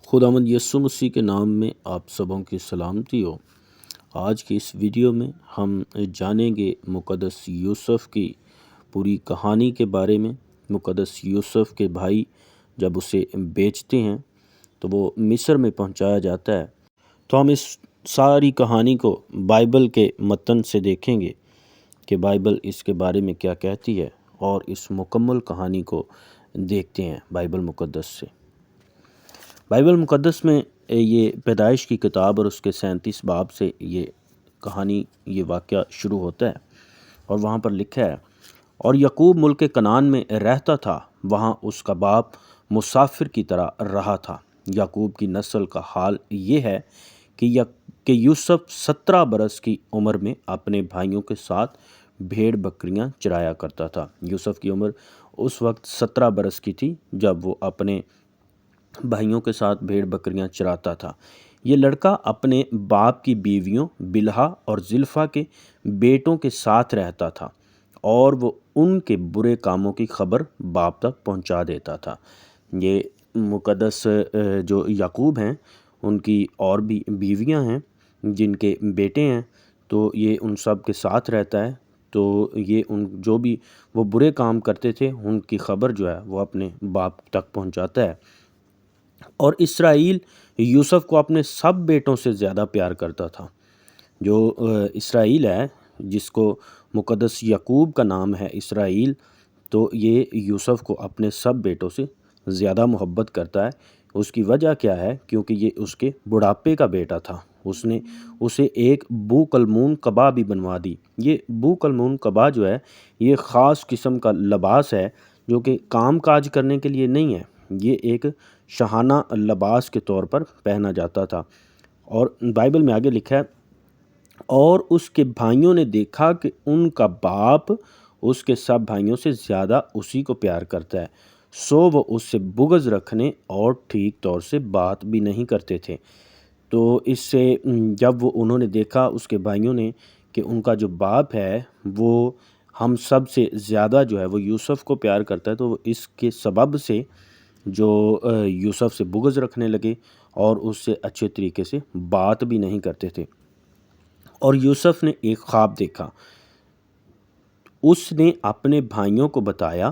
خداوند یسوع مسیح کے نام میں آپ سبوں کی سلامتی ہو۔ آج کی اس ویڈیو میں ہم جانیں گے مقدس یوسف کی پوری کہانی کے بارے میں۔ مقدس یوسف کے بھائی جب اسے بیچتے ہیں تو وہ مصر میں پہنچایا جاتا ہے، تو ہم اس ساری کہانی کو بائبل کے متن سے دیکھیں گے کہ بائبل اس کے بارے میں کیا کہتی ہے، اور اس مکمل کہانی کو دیکھتے ہیں بائبل مقدس سے۔ بائبل مقدس میں یہ پیدائش کی کتاب اور اس کے 37 باب سے یہ کہانی، یہ واقعہ شروع ہوتا ہے، اور وہاں پر لکھا ہے، اور یعقوب ملک کنعان میں رہتا تھا، وہاں اس کا باپ مسافر کی طرح رہا تھا۔ یعقوب کی نسل کا حال یہ ہے کہ یوسف 17 برس کی عمر میں اپنے بھائیوں کے ساتھ بھیڑ بکریاں چرایا کرتا تھا۔ یوسف کی عمر اس وقت 17 برس کی تھی جب وہ اپنے بھائیوں کے ساتھ بھیڑ بکریاں چراتا تھا۔ یہ لڑکا اپنے باپ کی بیویوں بلہا اور زلفا کے بیٹوں کے ساتھ رہتا تھا، اور وہ ان کے برے کاموں کی خبر باپ تک پہنچا دیتا تھا۔ یہ مقدس جو یعقوب ہیں، ان کی اور بھی بیویاں ہیں جن کے بیٹے ہیں، تو یہ ان سب کے ساتھ رہتا ہے، تو یہ جو بھی وہ برے کام کرتے تھے ان کی خبر جو ہے وہ اپنے باپ تک پہنچاتا ہے۔ اور اسرائیل یوسف کو اپنے سب بیٹوں سے زیادہ پیار کرتا تھا۔ جو اسرائیل ہے، جس کو مقدس یعقوب کا نام ہے اسرائیل، تو یہ یوسف کو اپنے سب بیٹوں سے زیادہ محبت کرتا ہے۔ اس کی وجہ کیا ہے؟ کیونکہ یہ اس کے بڑھاپے کا بیٹا تھا۔ اس نے اسے ایک بو کلمون قبا بھی بنوا دی۔ یہ بو کلمون قبا جو ہے، یہ خاص قسم کا لباس ہے جو کہ کام کاج کرنے کے لیے نہیں ہے، یہ ایک شاہانہ لباس کے طور پر پہنا جاتا تھا۔ اور بائبل میں آگے لکھا ہے، اور اس کے بھائیوں نے دیکھا کہ ان کا باپ اس کے سب بھائیوں سے زیادہ اسی کو پیار کرتا ہے، سو وہ اس سے بغض رکھنے اور ٹھیک طور سے بات بھی نہیں کرتے تھے۔ تو اس سے جب انہوں نے دیکھا، اس کے بھائیوں نے، کہ ان کا جو باپ ہے وہ ہم سب سے زیادہ جو ہے وہ یوسف کو پیار کرتا ہے، تو وہ اس کے سبب سے جو یوسف سے بغض رکھنے لگے اور اس سے اچھے طریقے سے بات بھی نہیں کرتے تھے۔ اور یوسف نے ایک خواب دیکھا، اس نے اپنے بھائیوں کو بتایا،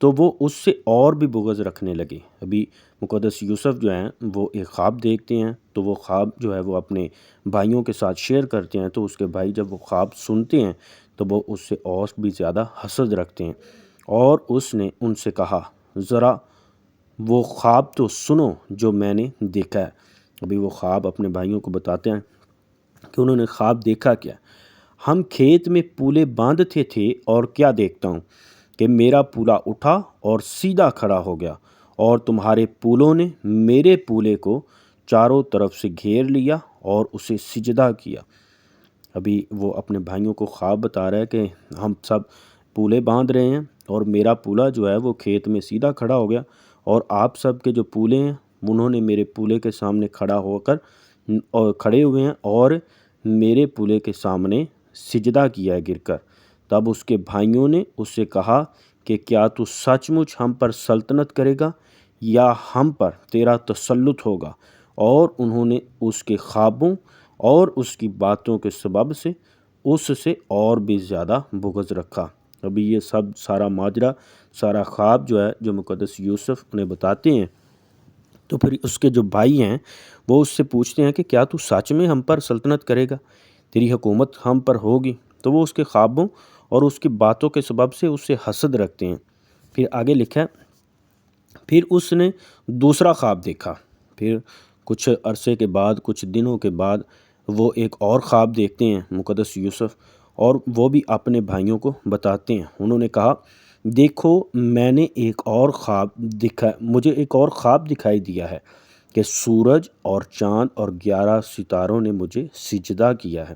تو وہ اس سے اور بھی بغض رکھنے لگے۔ ابھی مقدس یوسف جو ہیں وہ ایک خواب دیکھتے ہیں، تو وہ خواب جو ہے وہ اپنے بھائیوں کے ساتھ شیئر کرتے ہیں، تو اس کے بھائی جب وہ خواب سنتے ہیں تو وہ اس سے اور بھی زیادہ حسد رکھتے ہیں۔ اور اس نے ان سے کہا، ذرا وہ خواب تو سنو جو میں نے دیکھا ہے۔ ابھی وہ خواب اپنے بھائیوں کو بتاتے ہیں کہ انہوں نے خواب دیکھا کیا۔ ہم کھیت میں پولے باندھتے تھے، اور کیا دیکھتا ہوں کہ میرا پولا اٹھا اور سیدھا کھڑا ہو گیا، اور تمہارے پولوں نے میرے پولے کو چاروں طرف سے گھیر لیا اور اسے سجدہ کیا۔ ابھی وہ اپنے بھائیوں کو خواب بتا رہا ہے کہ ہم سب پولے باندھ رہے ہیں، اور میرا پولا جو ہے وہ کھیت میں سیدھا کھڑا ہو گیا، اور آپ سب کے جو پولے ہیں انہوں نے میرے پولے کے سامنے کھڑے ہوئے ہیں اور میرے پولے کے سامنے سجدہ کیا ہے گر کر۔ تب اس کے بھائیوں نے اس سے کہا کہ کیا تو سچ مچ ہم پر سلطنت کرے گا، یا ہم پر تیرا تسلط ہوگا؟ اور انہوں نے اس کے خوابوں اور اس کی باتوں کے سبب سے اس سے اور بھی زیادہ بغض رکھا۔ ابھی یہ سارا ماجرا، سارا خواب جو ہے جو مقدس یوسف انہیں بتاتے ہیں، تو پھر اس کے جو بھائی ہیں وہ اس سے پوچھتے ہیں کہ کیا تو سچ میں ہم پر سلطنت کرے گا، تیری حکومت ہم پر ہوگی؟ تو وہ اس کے خوابوں اور اس کی باتوں کے سبب سے اس سے حسد رکھتے ہیں۔ پھر آگے لکھا ہے، پھر اس نے دوسرا خواب دیکھا۔ پھر کچھ عرصے کے بعد، کچھ دنوں کے بعد وہ ایک اور خواب دیکھتے ہیں مقدس یوسف، اور وہ بھی اپنے بھائیوں کو بتاتے ہیں۔ انہوں نے کہا، دیکھو میں نے مجھے ایک اور خواب دکھائی دیا ہے کہ سورج اور چاند اور 11 ستاروں نے مجھے سجدہ کیا ہے۔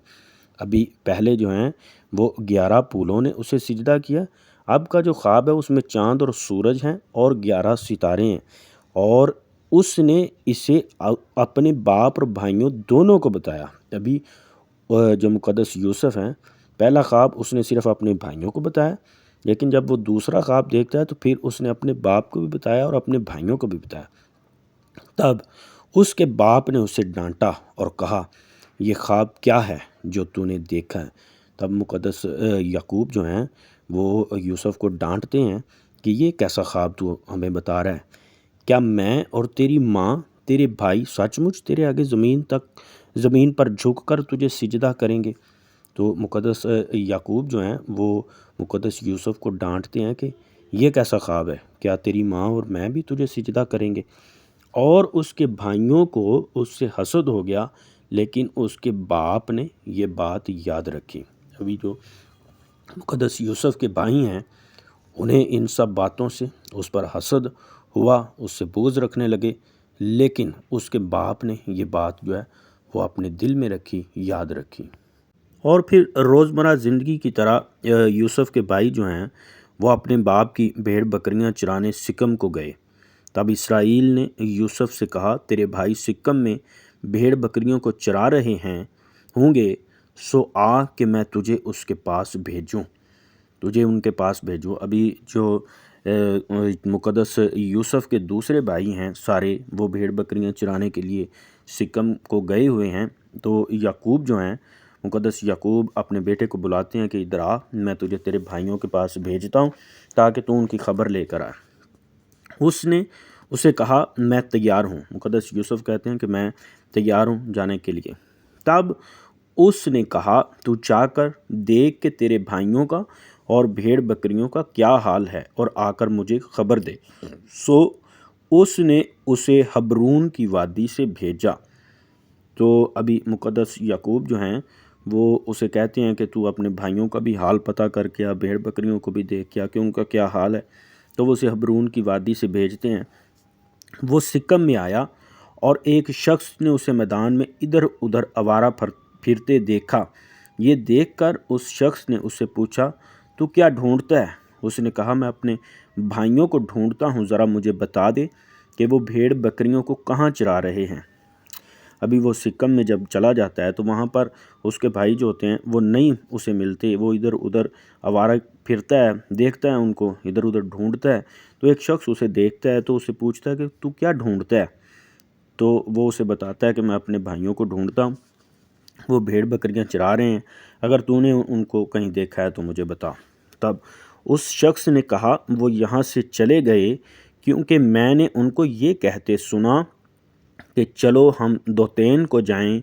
ابھی پہلے جو ہیں وہ 11 پھولوں نے اسے سجدہ کیا، اب کا جو خواب ہے اس میں چاند اور سورج ہیں اور 11 ستارے ہیں، اور اس نے اسے اپنے باپ اور بھائیوں دونوں کو بتایا۔ ابھی جو مقدس یوسف ہیں، پہلا خواب اس نے صرف اپنے بھائیوں کو بتایا، لیکن جب وہ دوسرا خواب دیکھتا ہے تو پھر اس نے اپنے باپ کو بھی بتایا اور اپنے بھائیوں کو بھی بتایا۔ تب اس کے باپ نے اسے ڈانٹا اور کہا، یہ خواب کیا ہے جو تو نے دیکھا ہے؟ تب مقدس یعقوب جو ہیں وہ یوسف کو ڈانٹتے ہیں کہ یہ کیسا خواب تو ہمیں بتا رہا ہے؟ کیا میں اور تیری ماں تیرے بھائی سچ مچ تیرے آگے زمین پر جھک کر تجھے سجدہ کریں گے؟ تو مقدس یعقوب جو ہیں وہ مقدس یوسف کو ڈانٹتے ہیں کہ یہ کیسا خواب ہے؟ کیا تیری ماں اور میں بھی تجھے سجدہ کریں گے؟ اور اس کے بھائیوں کو اس سے حسد ہو گیا، لیکن اس کے باپ نے یہ بات یاد رکھی۔ ابھی جو مقدس یوسف کے بھائی ہیں انہیں ان سب باتوں سے اس پر حسد ہوا، اس سے بغض رکھنے لگے، لیکن اس کے باپ نے یہ بات جو ہے وہ اپنے دل میں رکھی، یاد رکھی۔ اور پھر روزمرہ زندگی کی طرح یوسف کے بھائی جو ہیں وہ اپنے باپ کی بھیڑ بکریاں چرانے سکم کو گئے۔ تب اسرائیل نے یوسف سے کہا، تیرے بھائی سکم میں بھیڑ بکریوں کو چرا رہے ہوں گے، سو آ کہ میں تجھے ان کے پاس بھیجوں۔ ابھی جو مقدس یوسف کے دوسرے بھائی ہیں سارے، وہ بھیڑ بکریاں چرانے کے لیے سکم کو گئے ہوئے ہیں۔ تو یعقوب جو ہیں مقدس یعقوب اپنے بیٹے کو بلاتے ہیں کہ ادھر آ، میں تجھے تیرے بھائیوں کے پاس بھیجتا ہوں تاکہ تو ان کی خبر لے کر آئے۔ اس نے اسے کہا، میں تیار ہوں۔ مقدس یوسف کہتے ہیں کہ میں تیار ہوں جانے کے لیے۔ تب اس نے کہا، تو جا کر دیکھ کہ تیرے بھائیوں کا اور بھیڑ بکریوں کا کیا حال ہے، اور آ کر مجھے خبر دے۔ سو اس نے اسے حبرون کی وادی سے بھیجا۔ تو ابھی مقدس یعقوب جو ہیں وہ اسے کہتے ہیں کہ تو اپنے بھائیوں کا بھی حال پتہ کر کے آ، بھیڑ بکریوں کو بھی دیکھ کے آ کہ ان کا کیا حال ہے۔ تو وہ اسے حبرون کی وادی سے بھیجتے ہیں۔ وہ سکم میں آیا اور ایک شخص نے اسے میدان میں ادھر ادھر آوارہ پھرتے دیکھا۔ یہ دیکھ کر اس شخص نے اس سے پوچھا، تو کیا ڈھونڈتا ہے؟ اس نے کہا، میں اپنے بھائیوں کو ڈھونڈتا ہوں، ذرا مجھے بتا دے کہ وہ بھیڑ بکریوں کو کہاں چرا رہے ہیں۔ ابھی وہ سکم میں جب چلا جاتا ہے تو وہاں پر اس کے بھائی جو ہوتے ہیں وہ نہیں اسے ملتے، وہ ادھر ادھر آوارہ پھرتا ہے، دیکھتا ہے ان کو، ادھر ادھر ڈھونڈتا ہے۔ تو ایک شخص اسے دیکھتا ہے تو اسے پوچھتا ہے کہ تو کیا ڈھونڈتا ہے؟ تو وہ اسے بتاتا ہے کہ میں اپنے بھائیوں کو ڈھونڈتا ہوں، وہ بھیڑ بکریاں چرا رہے ہیں، اگر تو نے ان کو کہیں دیکھا ہے تو مجھے بتا۔ تب اس شخص نے کہا، وہ یہاں سے چلے گئے کیونکہ میں نے ان کو یہ کہتے سنا کہ چلو ہم دوتین کو جائیں۔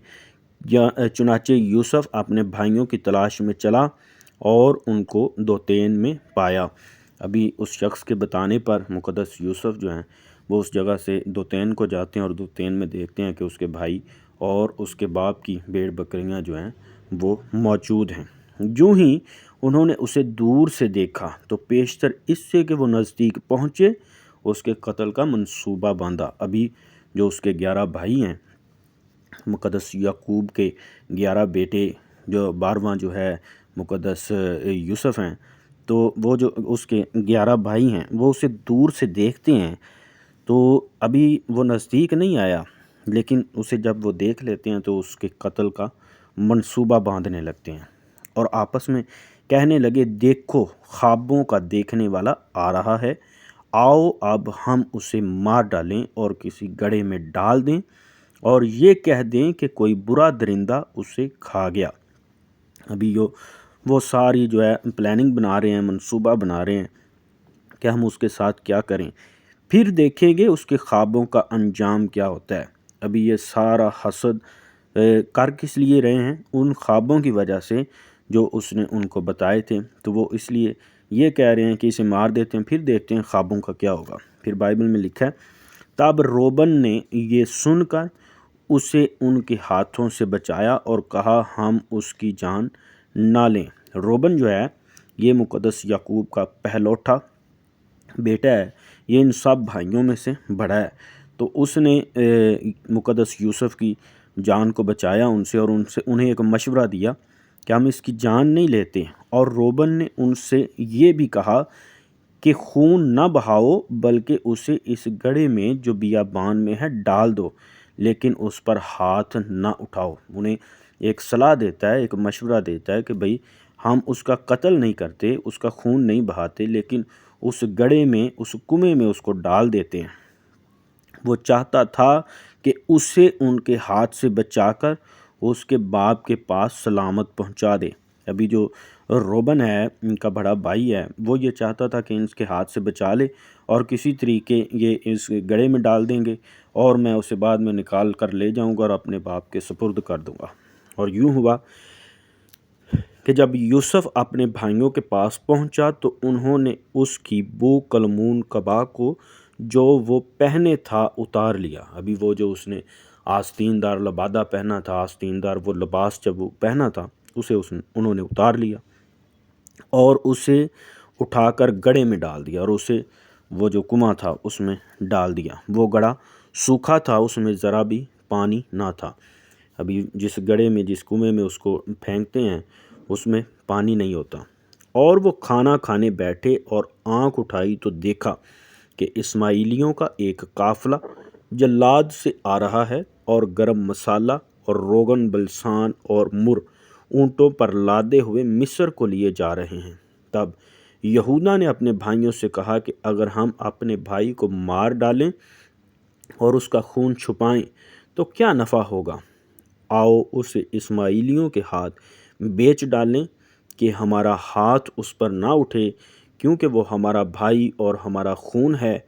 چنانچہ یوسف اپنے بھائیوں کی تلاش میں چلا اور ان کو دوتین میں پایا۔ ابھی اس شخص کے بتانے پر مقدس یوسف جو ہیں وہ اس جگہ سے دوتین کو جاتے ہیں اور دوتین میں دیکھتے ہیں کہ اس کے بھائی اور اس کے باپ کی بھیڑ بکریاں جو ہیں وہ موجود ہیں۔ جو ہی انہوں نے اسے دور سے دیکھا تو پیشتر اس سے کہ وہ نزدیک پہنچے اس کے قتل کا منصوبہ باندھا۔ ابھی جو اس کے 11 بھائی ہیں، مقدس یعقوب کے 11 بیٹے، جو 12واں جو ہے مقدس یوسف ہیں، تو وہ جو اس کے 11 بھائی ہیں وہ اسے دور سے دیکھتے ہیں۔ تو ابھی وہ نزدیک نہیں آیا، لیکن اسے جب وہ دیکھ لیتے ہیں تو اس کے قتل کا منصوبہ باندھنے لگتے ہیں اور آپس میں کہنے لگے، دیکھو خوابوں کا دیکھنے والا آ رہا ہے، آؤ اب ہم اسے مار ڈالیں اور کسی گڑھے میں ڈال دیں اور یہ کہہ دیں کہ کوئی برا درندہ اسے کھا گیا۔ ابھی وہ ساری جو ہے پلاننگ بنا رہے ہیں، منصوبہ بنا رہے ہیں کہ ہم اس کے ساتھ کیا کریں، پھر دیکھیں گے اس کے خوابوں کا انجام کیا ہوتا ہے۔ ابھی یہ سارا حسد کر کس لیے رہے ہیں؟ ان خوابوں کی وجہ سے جو اس نے ان کو بتائے تھے، تو وہ اس لیے یہ کہہ رہے ہیں کہ اسے مار دیتے ہیں، پھر دیکھتے ہیں خوابوں کا کیا ہوگا۔ پھر بائبل میں لکھا ہے، تب روبن نے یہ سن کر اسے ان کے ہاتھوں سے بچایا اور کہا، ہم اس کی جان نہ لیں۔ روبن جو ہے یہ مقدس یعقوب کا پہلوٹا بیٹا ہے، یہ ان سب بھائیوں میں سے بڑا ہے۔ تو اس نے مقدس یوسف کی جان کو بچایا ان سے، اور انہیں ایک مشورہ دیا کہ ہم اس کی جان نہیں لیتے۔ اور روبن نے ان سے یہ بھی کہا کہ خون نہ بہاؤ، بلکہ اسے اس گڑھے میں جو بیابان میں ہے ڈال دو، لیکن اس پر ہاتھ نہ اٹھاؤ۔ انہیں ایک صلاح دیتا ہے، ایک مشورہ دیتا ہے کہ بھئی ہم اس کا قتل نہیں کرتے، اس کا خون نہیں بہاتے، لیکن اس گڑھے میں، اس کنویں میں اس کو ڈال دیتے ہیں۔ وہ چاہتا تھا کہ اسے ان کے ہاتھ سے بچا کر اس کے باپ کے پاس سلامت پہنچا دے۔ ابھی جو روبن ہے، ان کا بڑا بھائی ہے، وہ یہ چاہتا تھا کہ اس کے ہاتھ سے بچا لے اور کسی طریقے یہ اس گڑھے میں ڈال دیں گے اور میں اسے بعد میں نکال کر لے جاؤں گا اور اپنے باپ کے سپرد کر دوں گا۔ اور یوں ہوا کہ جب یوسف اپنے بھائیوں کے پاس پہنچا تو انہوں نے اس کی بو کلمون قبا کو جو وہ پہنے تھا اتار لیا۔ ابھی وہ جو اس نے آستین دار لبادہ پہنا تھا، آستین دار وہ لباس جب وہ پہنا تھا، اسے انہوں نے اتار لیا اور اسے اٹھا کر گڑھے میں ڈال دیا اور اسے وہ جو کنواں تھا اس میں ڈال دیا۔ وہ گڑھا سوکھا تھا، اس میں ذرا بھی پانی نہ تھا۔ ابھی جس گڑھے میں، جس کنویں میں اس کو پھینکتے ہیں، اس میں پانی نہیں ہوتا۔ اور وہ کھانا کھانے بیٹھے اور آنکھ اٹھائی تو دیکھا کہ اسماعیلیوں کا ایک قافلہ جلاد سے آ رہا ہے اور گرم مسالہ اور روغن بلسان اور مر اونٹوں پر لادے ہوئے مصر کو لیے جا رہے ہیں۔ تب یہودا نے اپنے بھائیوں سے کہا کہ اگر ہم اپنے بھائی کو مار ڈالیں اور اس کا خون چھپائیں تو کیا نفع ہوگا؟ آؤ اسے اسماعیلیوں کے ہاتھ بیچ ڈالیں کہ ہمارا ہاتھ اس پر نہ اٹھے، کیونکہ وہ ہمارا بھائی اور ہمارا خون ہے۔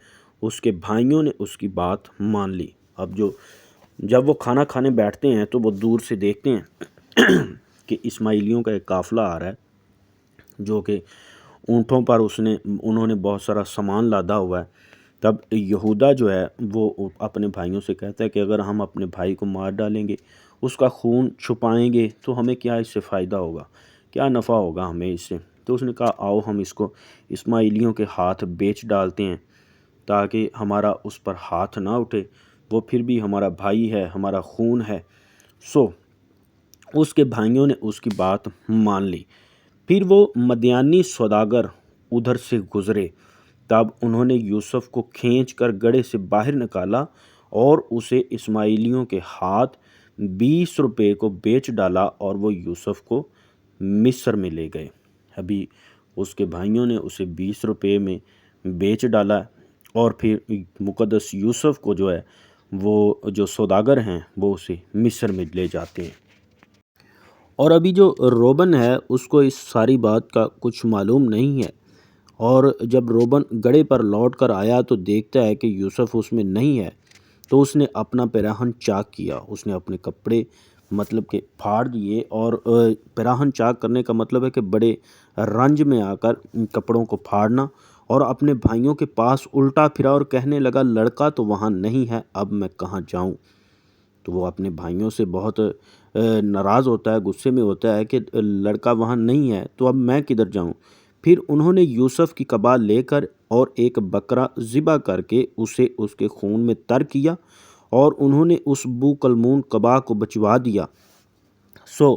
اس کے بھائیوں نے اس کی بات مان لی۔ اب جب وہ کھانا کھانے بیٹھتے ہیں تو وہ دور سے دیکھتے ہیں کہ اسماعیلیوں کا ایک قافلہ آ رہا ہے جو کہ اونٹوں پر انہوں نے بہت سارا سامان لادا ہوا ہے۔ تب یہودا جو ہے وہ اپنے بھائیوں سے کہتا ہے کہ اگر ہم اپنے بھائی کو مار ڈالیں گے، اس کا خون چھپائیں گے تو ہمیں کیا اس سے فائدہ ہوگا، کیا نفع ہوگا ہمیں اس سے؟ تو اس نے کہا آؤ ہم اس کو اسماعیلیوں کے ہاتھ بیچ ڈالتے ہیں تاکہ ہمارا اس پر ہاتھ نہ اٹھے، وہ پھر بھی ہمارا بھائی ہے، ہمارا خون ہے۔ سو اس کے بھائیوں نے اس کی بات مان لی۔ پھر وہ مدیانی سوداگر ادھر سے گزرے، تب انہوں نے یوسف کو کھینچ کر گڑھے سے باہر نکالا اور اسے اسماعیلیوں کے ہاتھ 20 روپے کو بیچ ڈالا اور وہ یوسف کو مصر میں لے گئے۔ ابھی اس کے بھائیوں نے اسے 20 روپے میں بیچ ڈالا اور پھر مقدس یوسف کو جو ہے وہ جو سوداگر ہیں وہ اسے مصر میں لے جاتے ہیں۔ اور ابھی جو روبن ہے اس کو اس ساری بات کا کچھ معلوم نہیں ہے، اور جب روبن گڑھے پر لوٹ کر آیا تو دیکھتا ہے کہ یوسف اس میں نہیں ہے، تو اس نے اپنا پیراہن چاک کیا، اس نے اپنے کپڑے مطلب کہ پھاڑ دیے، اور پیراہن چاک کرنے کا مطلب ہے کہ بڑے رنج میں آ کر ان کپڑوں کو پھاڑنا، اور اپنے بھائیوں کے پاس الٹا پھرا اور کہنے لگا لڑکا تو وہاں نہیں ہے، اب میں کہاں جاؤں؟ تو وہ اپنے بھائیوں سے بہت ناراض ہوتا ہے، غصے میں ہوتا ہے کہ لڑکا وہاں نہیں ہے تو اب میں کدھر جاؤں؟ پھر انہوں نے یوسف کی قبا لے کر اور ایک بکرا ذبح کر کے اسے اس کے خون میں تر کیا، اور انہوں نے اس بو کلمون قبا کو بچوا دیا۔ سو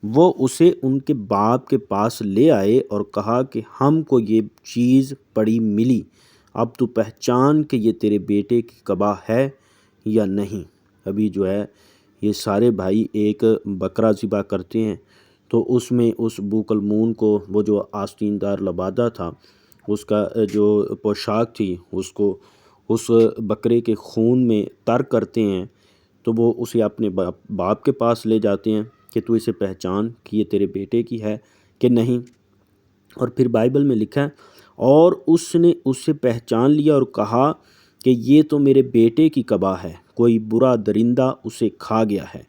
وہ اسے ان کے باپ کے پاس لے آئے اور کہا کہ ہم کو یہ چیز پڑی ملی، اب تو پہچان کہ یہ تیرے بیٹے کی قبا ہے یا نہیں۔ ابھی جو ہے یہ سارے بھائی ایک بکرا ذبح کرتے ہیں، تو اس میں اس بو کلمون کو، وہ جو آستین دار لبادہ تھا، اس کا جو پوشاک تھی، اس کو اس بکرے کے خون میں تر کرتے ہیں، تو وہ اسے اپنے باپ کے پاس لے جاتے ہیں کہ تو اسے پہچان کہ یہ تیرے بیٹے کی ہے کہ نہیں۔ اور پھر بائبل میں لکھا ہے اور اس نے اسے پہچان لیا اور کہا کہ یہ تو میرے بیٹے کی قبا ہے، کوئی برا درندہ اسے کھا گیا ہے،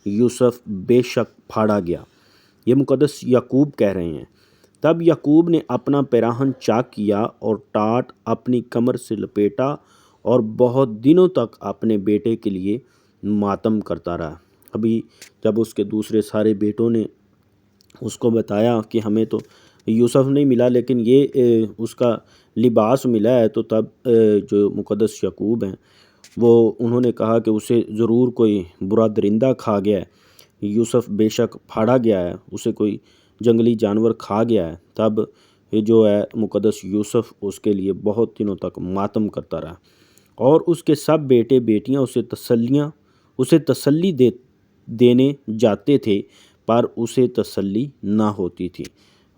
یوسف بے شک پھاڑا گیا۔ یہ مقدس یعقوب کہہ رہے ہیں۔ تب یعقوب نے اپنا پیراہن چاک کیا اور ٹاٹ اپنی کمر سے لپیٹا اور بہت دنوں تک اپنے بیٹے کے لیے ماتم کرتا رہا۔ ابھی جب اس کے دوسرے سارے بیٹوں نے اس کو بتایا کہ ہمیں تو یوسف نہیں ملا لیکن یہ اس کا لباس ملا ہے، تو تب جو مقدس یعقوب ہیں وہ انہوں نے کہا کہ اسے ضرور کوئی برا درندہ کھا گیا ہے، یوسف بے شک پھاڑا گیا ہے، اسے کوئی جنگلی جانور کھا گیا ہے۔ تب یہ جو ہے مقدس یوسف اس کے لیے بہت دنوں تک ماتم کرتا رہا، اور اس کے سب بیٹے بیٹیاں اسے تسلی دینے جاتے تھے، پر اسے تسلی نہ ہوتی تھی۔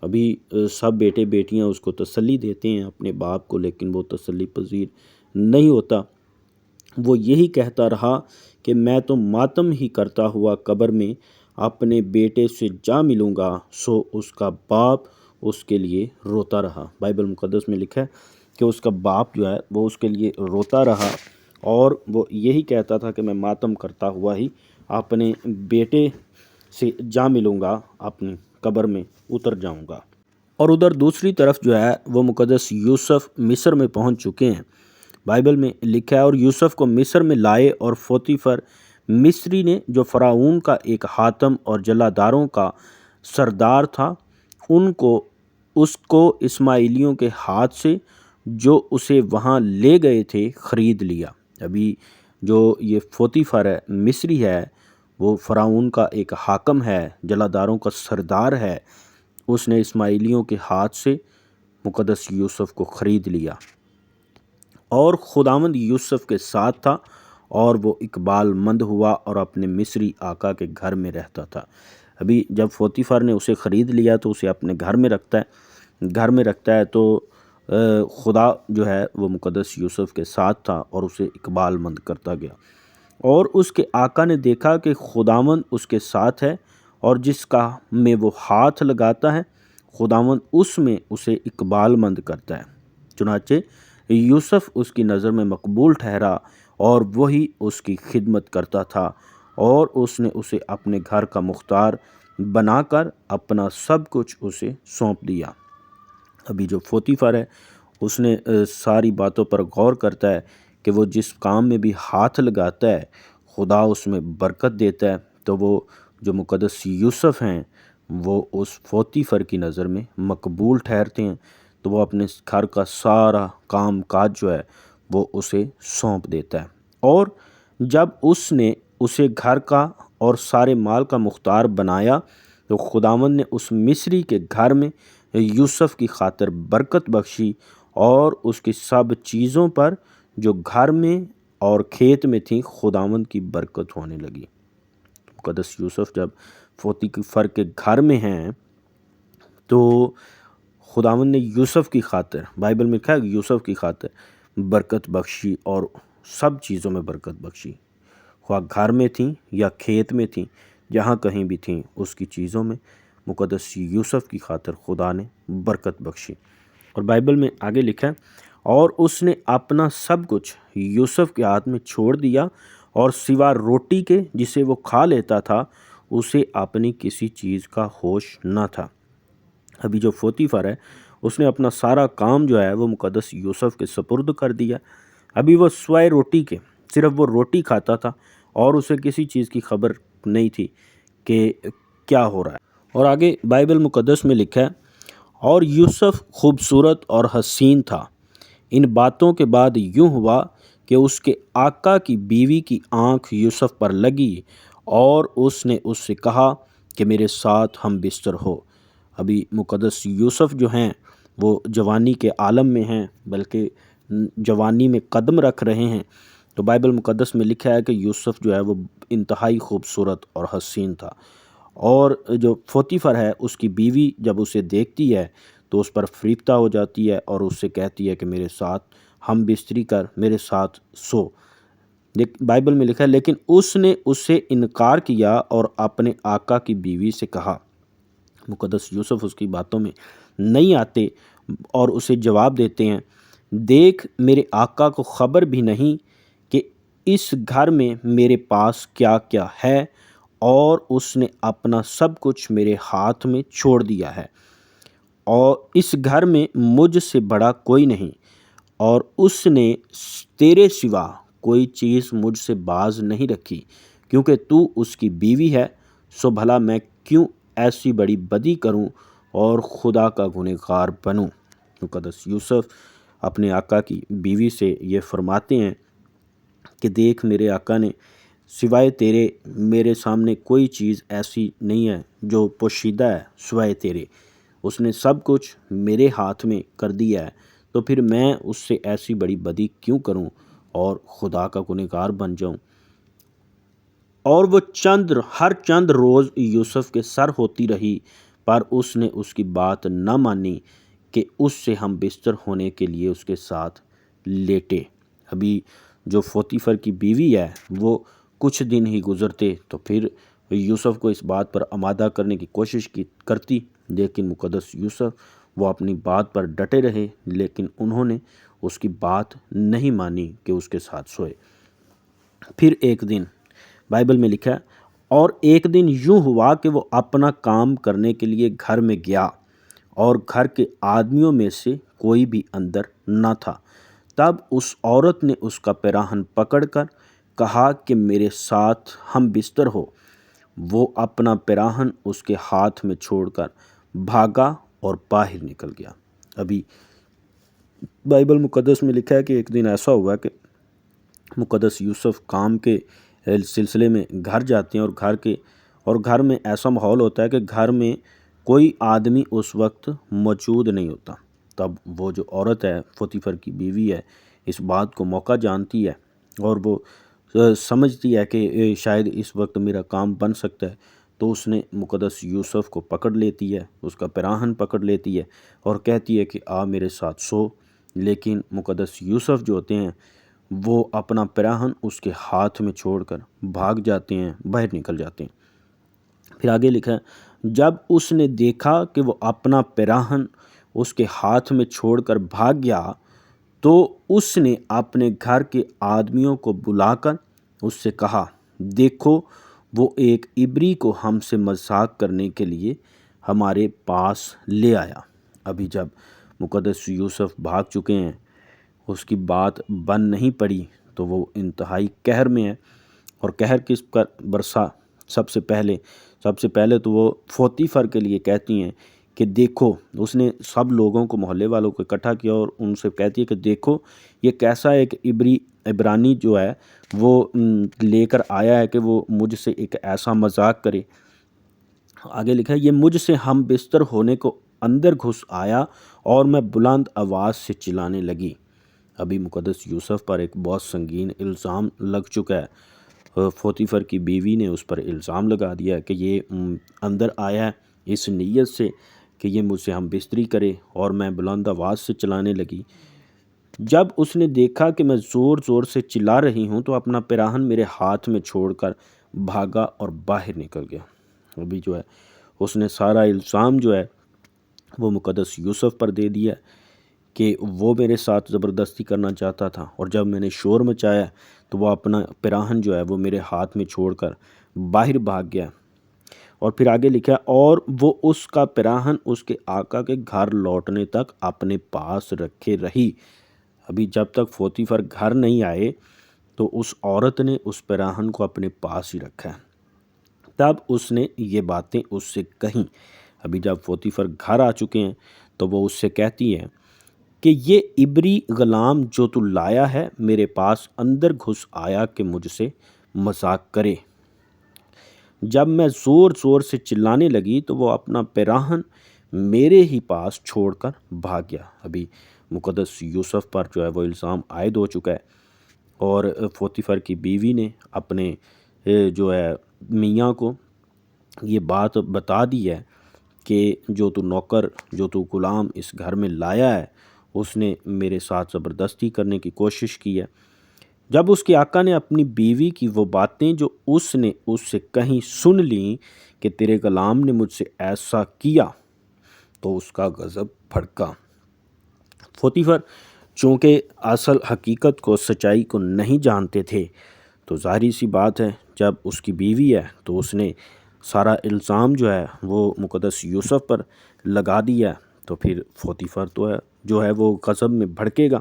ابھی سب بیٹے بیٹیاں اس کو تسلی دیتے ہیں اپنے باپ کو، لیکن وہ تسلی پذیر نہیں ہوتا۔ وہ یہی کہتا رہا کہ میں تو ماتم ہی کرتا ہوا قبر میں اپنے بیٹے سے جا ملوں گا۔ سو اس کا باپ اس کے لیے روتا رہا۔ بائبل مقدس میں لکھا ہے کہ اس کا باپ جو ہے وہ اس کے لیے روتا رہا، اور وہ یہی کہتا تھا کہ میں ماتم کرتا ہوا ہی اپنے بیٹے سے جا ملوں گا، اپنی قبر میں اتر جاؤں گا۔ اور ادھر دوسری طرف جو ہے وہ مقدس یوسف مصر میں پہنچ چکے ہیں۔ بائبل میں لکھا ہے اور یوسف کو مصر میں لائے، اور پوتیفر مصری نے جو فرعون کا ایک حاکم اور جلاداروں کا سردار تھا، اس کو اسماعیلیوں کے ہاتھ سے جو اسے وہاں لے گئے تھے خرید لیا۔ ابھی جو یہ پوتیفر ہے مصری ہے، وہ فرعون کا ایک حاکم ہے، جلاداروں کا سردار ہے۔ اس نے اسماعیلیوں کے ہاتھ سے مقدس یوسف کو خرید لیا، اور خداوند یوسف کے ساتھ تھا، اور وہ اقبال مند ہوا اور اپنے مصری آقا کے گھر میں رہتا تھا۔ ابھی جب پوتیفر نے اسے خرید لیا تو اسے اپنے گھر میں رکھتا ہے تو خدا جو ہے وہ مقدس یوسف کے ساتھ تھا اور اسے اقبال مند کرتا گیا۔ اور اس کے آقا نے دیکھا کہ خداوند اس کے ساتھ ہے، اور جس کا میں وہ ہاتھ لگاتا ہے خداوند اس میں اسے اقبال مند کرتا ہے۔ چنانچہ یوسف اس کی نظر میں مقبول ٹھہرا، اور وہی اس کی خدمت کرتا تھا، اور اس نے اسے اپنے گھر کا مختار بنا کر اپنا سب کچھ اسے سونپ دیا۔ ابھی جو پوتیفر ہے اس نے ساری باتوں پر غور کرتا ہے کہ وہ جس کام میں بھی ہاتھ لگاتا ہے خدا اس میں برکت دیتا ہے، تو وہ جو مقدس یوسف ہیں وہ اس پوتیفر کی نظر میں مقبول ٹھہرتے ہیں، تو وہ اپنے گھر کا سارا کام کاج جو ہے وہ اسے سونپ دیتا ہے۔ اور جب اس نے اسے گھر کا اور سارے مال کا مختار بنایا تو خداوند نے اس مصری کے گھر میں یوسف کی خاطر برکت بخشی، اور اس کی سب چیزوں پر جو گھر میں اور کھیت میں تھیں خداوند کی برکت ہونے لگی۔ مقدس یوسف جب پوتیفر کے گھر میں ہیں تو خداوند نے یوسف کی خاطر، بائبل میں لکھا ہے یوسف کی خاطر برکت بخشی، اور سب چیزوں میں برکت بخشی، خواہ گھر میں تھیں یا کھیت میں تھیں، جہاں کہیں بھی تھیں اس کی چیزوں میں مقدس یوسف کی خاطر خدا نے برکت بخشی۔ اور بائبل میں آگے لکھا ہے اور اس نے اپنا سب کچھ یوسف کے ہاتھ میں چھوڑ دیا، اور سوا روٹی کے جسے وہ کھا لیتا تھا اسے اپنی کسی چیز کا ہوش نہ تھا۔ ابھی جو پوتیفر ہے اس نے اپنا سارا کام جو ہے وہ مقدس یوسف کے سپرد کر دیا۔ ابھی وہ سوائے روٹی کے صرف وہ روٹی کھاتا تھا، اور اسے کسی چیز کی خبر نہیں تھی کہ کیا ہو رہا ہے۔ اور آگے بائبل مقدس میں لکھا ہے اور یوسف خوبصورت اور حسین تھا۔ ان باتوں کے بعد یوں ہوا کہ اس کے آقا کی بیوی کی آنکھ یوسف پر لگی، اور اس نے اس سے کہا کہ میرے ساتھ ہم بستر ہو۔ ابھی مقدس یوسف جو ہیں وہ جوانی کے عالم میں ہیں، بلکہ جوانی میں قدم رکھ رہے ہیں، تو بائبل مقدس میں لکھا ہے کہ یوسف جو ہے وہ انتہائی خوبصورت اور حسین تھا۔ اور جو پوتیفر ہے اس کی بیوی جب اسے دیکھتی ہے تو اس پر فریفتہ ہو جاتی ہے، اور اس سے کہتی ہے کہ میرے ساتھ ہم بستری کر، میرے ساتھ سو۔ بائبل میں لکھا ہے لیکن اس نے اس سے انکار کیا اور اپنے آقا کی بیوی سے کہا۔ مقدس یوسف اس کی باتوں میں نہیں آتے اور اسے جواب دیتے ہیں، دیکھ میرے آقا کو خبر بھی نہیں کہ اس گھر میں میرے پاس کیا کیا ہے، اور اس نے اپنا سب کچھ میرے ہاتھ میں چھوڑ دیا ہے، اور اس گھر میں مجھ سے بڑا کوئی نہیں، اور اس نے تیرے سوا کوئی چیز مجھ سے باز نہیں رکھی، کیونکہ تو اس کی بیوی ہے، سو بھلا میں کیوں ایسی بڑی بدی کروں اور خدا کا گنہگار بنوں۔ مقدس یوسف اپنے آقا کی بیوی سے یہ فرماتے ہیں کہ دیکھ میرے آقا نے سوائے تیرے میرے سامنے کوئی چیز ایسی نہیں ہے جو پوشیدہ ہے سوائے تیرے، اس نے سب کچھ میرے ہاتھ میں کر دیا ہے، تو پھر میں اس سے ایسی بڑی بدی کیوں کروں اور خدا کا گنہگار بن جاؤں۔ اور وہ ہر چند روز یوسف کے سر ہوتی رہی، پر اس نے اس کی بات نہ مانی کہ اس سے ہم بستر ہونے کے لیے اس کے ساتھ لیٹے۔ ابھی جو پوطیفر کی بیوی ہے وہ کچھ دن ہی گزرتے تو پھر یوسف کو اس بات پر آمادہ کرنے کی کوشش کرتی، لیکن مقدس یوسف وہ اپنی بات پر ڈٹے رہے، لیکن انہوں نے اس کی بات نہیں مانی کہ اس کے ساتھ سوئے۔ پھر ایک دن بائبل میں لکھا ہے، اور ایک دن یوں ہوا کہ وہ اپنا کام کرنے کے لیے گھر میں گیا اور گھر کے آدمیوں میں سے کوئی بھی اندر نہ تھا۔ تب اس عورت نے اس کا پیراہن پکڑ کر کہا کہ میرے ساتھ ہم بستر ہو۔ وہ اپنا پیراہن اس کے ہاتھ میں چھوڑ کر بھاگا اور باہر نکل گیا۔ ابھی بائبل مقدس میں لکھا ہے کہ ایک دن ایسا ہوا کہ مقدس یوسف کام کے سلسلے میں گھر جاتے ہیں، اور گھر میں ایسا ماحول ہوتا ہے کہ گھر میں کوئی آدمی اس وقت موجود نہیں ہوتا۔ تب وہ جو عورت ہے، پوطیفر کی بیوی ہے، اس بات کو موقع جانتی ہے اور وہ سمجھتی ہے کہ شاید اس وقت میرا کام بن سکتا ہے، تو اس نے مقدس یوسف کو پکڑ لیتی ہے، اس کا پیراہن پکڑ لیتی ہے اور کہتی ہے کہ آ میرے ساتھ سو۔ لیکن مقدس یوسف جو ہوتے ہیں وہ اپنا پیراہن اس کے ہاتھ میں چھوڑ کر بھاگ جاتے ہیں، باہر نکل جاتے ہیں۔ پھر آگے لکھا ہے، جب اس نے دیکھا کہ وہ اپنا پیراہن اس کے ہاتھ میں چھوڑ کر بھاگ گیا تو اس نے اپنے گھر کے آدمیوں کو بلا کر اس سے کہا، دیکھو وہ ایک عبری کو ہم سے مذاق کرنے کے لیے ہمارے پاس لے آیا۔ ابھی جب مقدس یوسف بھاگ چکے ہیں، اس کی بات بن نہیں پڑی، تو وہ انتہائی قہر میں ہے۔ اور قہر کس پر برسا؟ سب سے پہلے تو وہ پوطیفر کے لیے کہتی ہیں کہ دیکھو، اس نے سب لوگوں کو، محلے والوں کو اکٹھا کیا اور ان سے کہتی ہے کہ دیکھو یہ کیسا ایک عبرانی جو ہے وہ لے کر آیا ہے کہ وہ مجھ سے ایک ایسا مذاق کرے۔ آگے لکھا ہے، یہ مجھ سے ہم بستر ہونے کو اندر گھس آیا اور میں بلند آواز سے چلانے لگی۔ ابھی مقدس یوسف پر ایک بہت سنگین الزام لگ چکا ہے۔ پوطیفر کی بیوی نے اس پر الزام لگا دیا کہ یہ اندر آیا ہے اس نیت سے کہ یہ مجھ سے ہم بستری کرے، اور میں بلند آواز سے چلانے لگی۔ جب اس نے دیکھا کہ میں زور زور سے چلا رہی ہوں تو اپنا پیراہن میرے ہاتھ میں چھوڑ کر بھاگا اور باہر نکل گیا۔ ابھی جو ہے اس نے سارا الزام جو ہے وہ مقدس یوسف پر دے دیا کہ وہ میرے ساتھ زبردستی کرنا چاہتا تھا، اور جب میں نے شور مچایا تو وہ اپنا پیراہن جو ہے وہ میرے ہاتھ میں چھوڑ کر باہر بھاگ گیا۔ اور پھر آگے لکھا، اور وہ اس کا پیراہن اس کے آقا کے گھر لوٹنے تک اپنے پاس رکھے رہی۔ ابھی جب تک پوطیفر گھر نہیں آئے تو اس عورت نے اس پیراہن کو اپنے پاس ہی رکھا ہے۔ تب اس نے یہ باتیں اس سے کہیں۔ ابھی جب پوطیفر گھر آ چکے ہیں تو وہ اس سے کہتی ہے کہ یہ عبری غلام جو تو لایا ہے میرے پاس اندر گھس آیا کہ مجھ سے مذاق کرے۔ جب میں زور زور سے چلانے لگی تو وہ اپنا پیراہن میرے ہی پاس چھوڑ کر بھاگ گیا۔ ابھی مقدس یوسف پر جو ہے وہ الزام عائد ہو چکا ہے، اور پوطیفر کی بیوی نے اپنے جو ہے میاں کو یہ بات بتا دی ہے کہ جو تو نوکر، جو تو غلام اس گھر میں لایا ہے، اس نے میرے ساتھ زبردستی کرنے کی کوشش کی ہے۔ جب اس کے آقا نے اپنی بیوی کی وہ باتیں جو اس نے اس سے کہیں سن لیں کہ تیرے غلام نے مجھ سے ایسا کیا، تو اس کا غضب بھڑکا۔ پوطیفر چونکہ اصل حقیقت کو، سچائی کو نہیں جانتے تھے، تو ظاہری سی بات ہے جب اس کی بیوی ہے تو اس نے سارا الزام جو ہے وہ مقدس یوسف پر لگا دیا، تو پھر پوطیفر تو جو ہے وہ غضب میں بھڑکے گا۔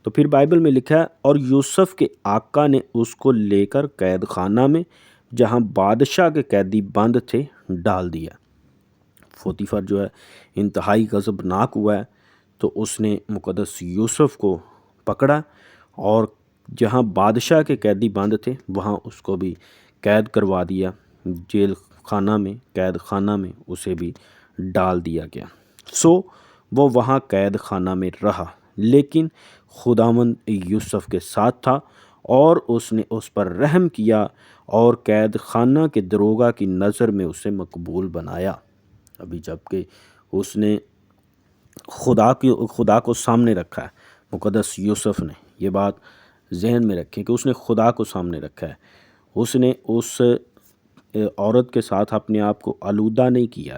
تو پھر بائبل میں لکھا ہے، اور یوسف کے آقا نے اس کو لے کر قید خانہ میں جہاں بادشاہ کے قیدی بند تھے ڈال دیا۔ پوطیفر جو ہے انتہائی غضبناک ہوا ہے، تو اس نے مقدس یوسف کو پکڑا اور جہاں بادشاہ کے قیدی بند تھے وہاں اس کو بھی قید کروا دیا، جیل خانہ میں، قید خانہ میں اسے بھی ڈال دیا گیا۔ وہ وہاں قید خانہ میں رہا، لیکن خداوند یوسف کے ساتھ تھا اور اس نے اس پر رحم کیا اور قید خانہ کے دروگا کی نظر میں اسے مقبول بنایا۔ ابھی جب کہ اس نے خدا کو سامنے رکھا ہے، مقدس یوسف نے یہ بات ذہن میں رکھیں کہ اس نے خدا کو سامنے رکھا ہے، اس نے اس عورت کے ساتھ اپنے آپ کو آلودہ نہیں کیا۔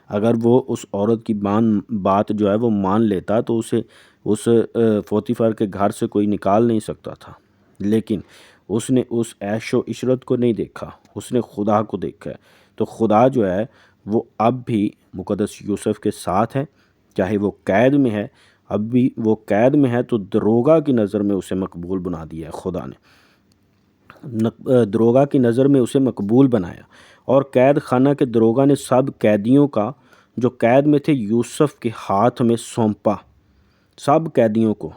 اگر وہ اس عورت کی بات جو ہے وہ مان لیتا تو اسے اس پوطیفر کے گھر سے کوئی نکال نہیں سکتا تھا، لیکن اس نے اس عیش و عشرت کو نہیں دیکھا، اس نے خدا کو دیکھا ہے۔ تو خدا جو ہے وہ اب بھی مقدس یوسف کے ساتھ ہے، چاہے وہ قید میں ہے، اب بھی وہ قید میں ہے تو دروگا کی نظر میں اسے مقبول بنا دیا ہے خدا نے، دروگا کی نظر میں اسے مقبول بنایا، اور قید خانہ کے دروگا نے سب قیدیوں کا جو قید میں تھے یوسف کے ہاتھ میں سونپا۔ سب قیدیوں کو،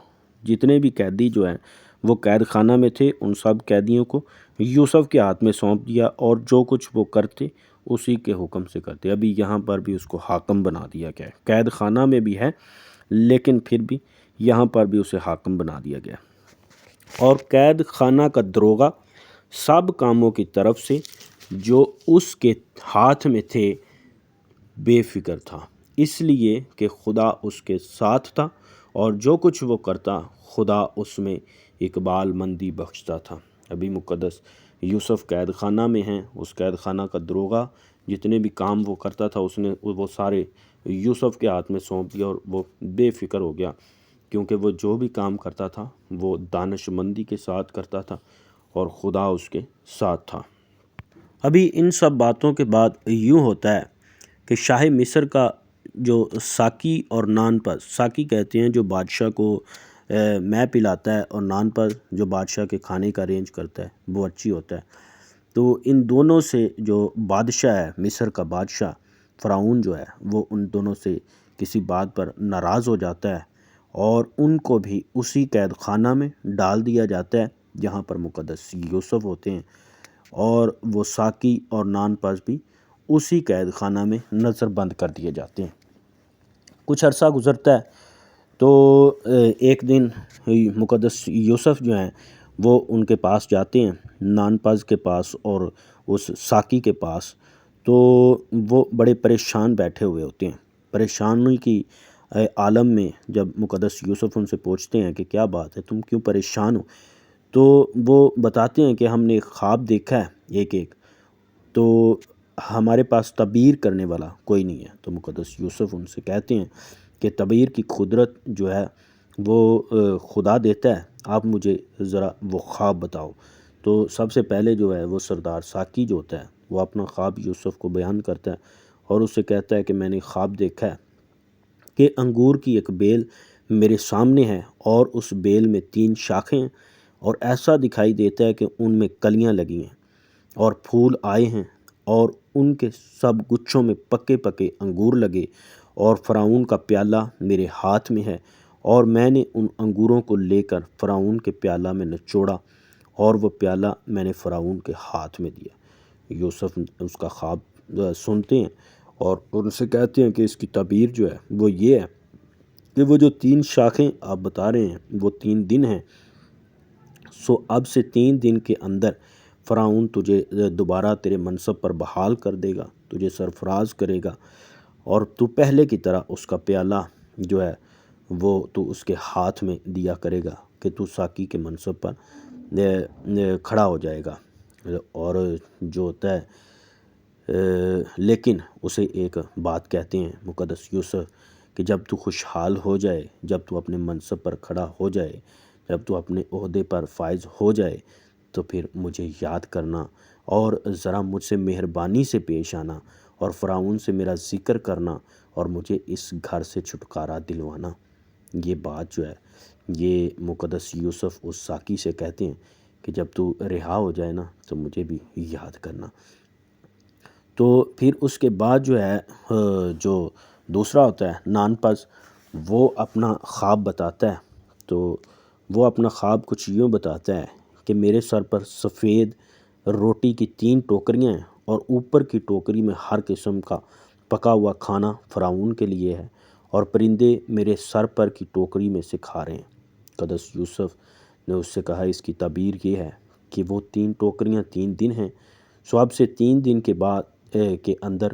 جتنے بھی قیدی جو ہیں وہ قید خانہ میں تھے، ان سب قیدیوں کو یوسف کے ہاتھ میں سونپ دیا، اور جو کچھ وہ کرتے اسی کے حکم سے کرتے۔ ابھی یہاں پر بھی اس کو حاکم بنا دیا گیا ہے، قید خانہ میں بھی ہے لیکن پھر بھی یہاں پر بھی اسے حاکم بنا دیا گیا، اور قید خانہ کا دروگا سب کاموں کی طرف سے جو اس کے ہاتھ میں تھے بے فکر تھا، اس لیے کہ خدا اس کے ساتھ تھا، اور جو کچھ وہ کرتا خدا اس میں اقبال مندی بخشتا تھا۔ ابھی مقدس یوسف قید خانہ میں ہیں، اس قید خانہ کا دروگا جتنے بھی کام وہ کرتا تھا اس نے وہ سارے یوسف کے ہاتھ میں سونپ دیا، اور وہ بے فکر ہو گیا، کیونکہ وہ جو بھی کام کرتا تھا وہ دانش مندی کے ساتھ کرتا تھا، اور خدا اس کے ساتھ تھا۔ ابھی ان سب باتوں کے بعد یوں ہوتا ہے کہ شاہ مصر کا جو ساقی اور نان پز، ساقی کہتے ہیں جو بادشاہ کو میں پلاتا ہے، اور نان پز جو بادشاہ کے کھانے کا ارینج کرتا ہے، وہ اچھی ہوتا ہے۔ تو ان دونوں سے جو بادشاہ ہے، مصر کا بادشاہ فرعون جو ہے، وہ ان دونوں سے کسی بات پر ناراض ہو جاتا ہے، اور ان کو بھی اسی قید خانہ میں ڈال دیا جاتا ہے جہاں پر مقدس یوسف ہوتے ہیں، اور وہ ساقی اور نان پز بھی اسی قید خانہ میں نظر بند کر دیے جاتے ہیں۔ کچھ عرصہ گزرتا ہے تو ایک دن مقدس یوسف جو ہیں وہ ان کے پاس جاتے ہیں، نان پز کے پاس اور اس ساقی کے پاس، تو وہ بڑے پریشان بیٹھے ہوئے ہوتے ہیں۔ پریشانی کی عالم میں جب مقدس یوسف ان سے پوچھتے ہیں کہ کیا بات ہے، تم کیوں پریشان ہو، تو وہ بتاتے ہیں کہ ہم نے ایک خواب دیکھا ہے ایک، تو ہمارے پاس تعبیر کرنے والا کوئی نہیں ہے۔ تو مقدس یوسف ان سے کہتے ہیں کہ تعبیر کی قدرت جو ہے وہ خدا دیتا ہے، آپ مجھے ذرا وہ خواب بتاؤ۔ تو سب سے پہلے جو ہے وہ سردار ساقی جو ہوتا ہے وہ اپنا خواب یوسف کو بیان کرتا ہے، اور اسے کہتا ہے کہ میں نے خواب دیکھا ہے کہ انگور کی ایک بیل میرے سامنے ہے، اور اس بیل میں 3 شاخیں ہیں، اور ایسا دکھائی دیتا ہے کہ ان میں کلیاں لگی ہیں اور پھول آئے ہیں، اور ان کے سب گچھوں میں پکے پکے انگور لگے، اور فرعون کا پیالہ میرے ہاتھ میں ہے، اور میں نے ان انگوروں کو لے کر فرعون کے پیالہ میں نچوڑا، اور وہ پیالہ میں نے فرعون کے ہاتھ میں دیا۔ یوسف اس کا خواب سنتے ہیں اور ان سے کہتے ہیں کہ اس کی تعبیر جو ہے وہ یہ ہے کہ وہ جو 3 شاخیں آپ بتا رہے ہیں وہ 3 دن ہیں، سو اب سے 3 دن کے اندر فرعون تجھے دوبارہ تیرے منصب پر بحال کر دے گا، تجھے سرفراز کرے گا، اور تو پہلے کی طرح اس کا پیالہ جو ہے وہ تو اس کے ہاتھ میں دیا کرے گا کہ تو ساقی کے منصب پر کھڑا ہو جائے گا۔ اور جو ہوتا ہے لیکن اسے ایک بات کہتے ہیں مقدس یوسف کہ جب تو خوشحال ہو جائے، جب تو اپنے منصب پر کھڑا ہو جائے، جب تو اپنے عہدے پر فائز ہو جائے، تو پھر مجھے یاد کرنا، اور ذرا مجھ سے مہربانی سے پیش آنا، اور فرعون سے میرا ذکر کرنا، اور مجھے اس گھر سے چھٹکارا دلوانا۔ یہ بات جو ہے یہ مقدس یوسف اس ساقی سے کہتے ہیں کہ جب تو رہا ہو جائے نا تو مجھے بھی یاد کرنا۔ تو پھر اس کے بعد جو ہے جو دوسرا ہوتا ہے نان پز، وہ اپنا خواب بتاتا ہے۔ تو وہ اپنا خواب کچھ یوں بتاتا ہے کہ میرے سر پر سفید روٹی کی 3 ٹوکریاں ہیں، اور اوپر کی ٹوکری میں ہر قسم کا پکا ہوا کھانا فرعون کے لیے ہے، اور پرندے میرے سر پر کی ٹوکری میں سے کھا رہے ہیں۔ مقدس یوسف نے اس سے کہا اس کی تعبیر یہ ہے کہ وہ 3 ٹوکریاں 3 دن ہیں، سو اب سے 3 دن کے بعد کے اندر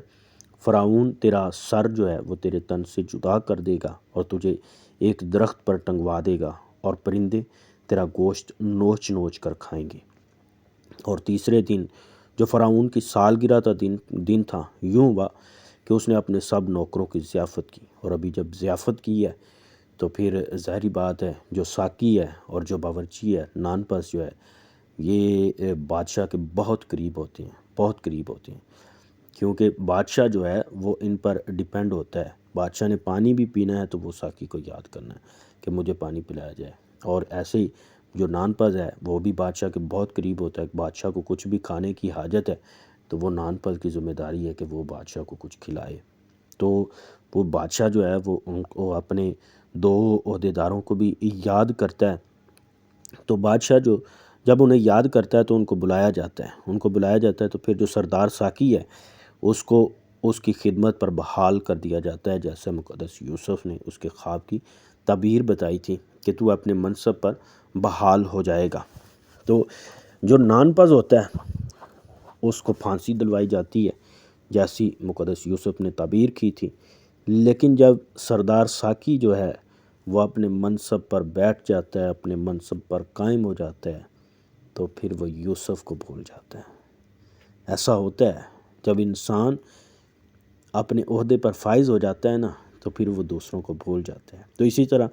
فرعون تیرا سر جو ہے وہ تیرے تن سے جدا کر دے گا، اور تجھے ایک درخت پر ٹنگوا دے گا، اور پرندے تیرا گوشت نوچ نوچ کر کھائیں گے۔ اور تیسرے دن جو فرعون کی سالگرہ کا دن تھا، یوں ہوا کہ اس نے اپنے سب نوکروں کی ضیافت کی، اور ابھی جب ضیافت کی ہے تو پھر ظاہری بات ہے جو ساقی ہے اور جو باورچی ہے، نان پس جو ہے، یہ بادشاہ کے بہت قریب ہوتے ہیں، بہت قریب ہوتے ہیں، کیونکہ بادشاہ جو ہے وہ ان پر ڈیپینڈ ہوتا ہے۔ بادشاہ نے پانی بھی پینا ہے تو وہ ساقی کو یاد کرنا ہے کہ مجھے پانی پلایا جائے، اور ایسے ہی جو نان پز ہے وہ بھی بادشاہ کے بہت قریب ہوتا ہے۔ بادشاہ کو کچھ بھی کھانے کی حاجت ہے تو وہ نان پز کی ذمہ داری ہے کہ وہ بادشاہ کو کچھ کھلائے۔ تو وہ بادشاہ جو ہے وہ ان کو اپنے 2 عہدیداروں کو بھی یاد کرتا ہے۔ تو بادشاہ جب انہیں یاد کرتا ہے تو ان کو بلایا جاتا ہے، تو پھر جو سردار ساقی ہے اس کو اس کی خدمت پر بحال کر دیا جاتا ہے، جیسے مقدس یوسف نے اس کے خواب کی تعبیر بتائی تھی کہ تو اپنے منصب پر بحال ہو جائے گا۔ تو جو نان پز ہوتا ہے اس کو پھانسی دلوائی جاتی ہے جیسی مقدس یوسف نے تعبیر کی تھی، لیکن جب سردار ساقی جو ہے وہ اپنے منصب پر بیٹھ جاتا ہے، اپنے منصب پر قائم ہو جاتا ہے، تو پھر وہ یوسف کو بھول جاتا ہے۔ ایسا ہوتا ہے جب انسان اپنے عہدے پر فائز ہو جاتا ہے نا، تو پھر وہ دوسروں کو بھول جاتا ہے۔ تو اسی طرح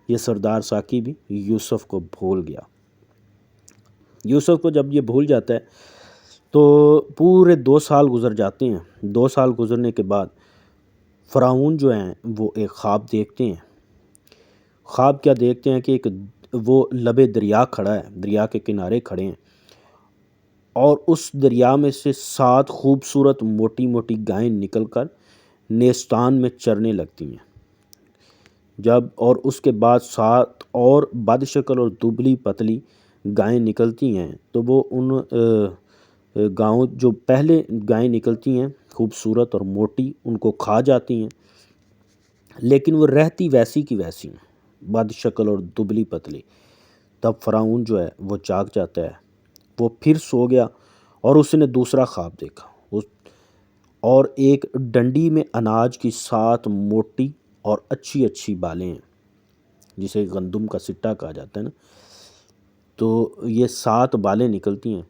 یہ سردار ساقی بھی یوسف کو بھول گیا۔ یوسف کو جب یہ بھول جاتا ہے تو پورے 2 سال گزر جاتے ہیں۔ 2 سال گزرنے کے بعد فرعون جو ہیں وہ ایک خواب دیکھتے ہیں۔ خواب کیا دیکھتے ہیں کہ وہ لبے دریا کھڑا ہے، دریا کے کنارے کھڑے ہیں، اور اس دریا میں سے 7 خوبصورت موٹی موٹی گائیں نکل کر نیستان میں چرنے لگتی ہیں۔ اور اس کے بعد 7 اور بد شکل اور دبلی پتلی گائیں نکلتی ہیں، تو وہ ان گاؤں جو پہلے گائیں نکلتی ہیں خوبصورت اور موٹی، ان کو کھا جاتی ہیں، لیکن وہ رہتی ویسی کی ویسی ہیں، بد شکل اور دبلی پتلی۔ تب فرعون جو ہے وہ جاگ جاتا ہے، وہ پھر سو گیا، اور اس نے دوسرا خواب دیکھا، اور ایک ڈنڈی میں اناج کی 7 موٹی اور اچھی اچھی بالیں ہیں، جسے گندم کا سٹا کہا جاتا ہے نا، تو یہ 7 بالیں نکلتی ہیں۔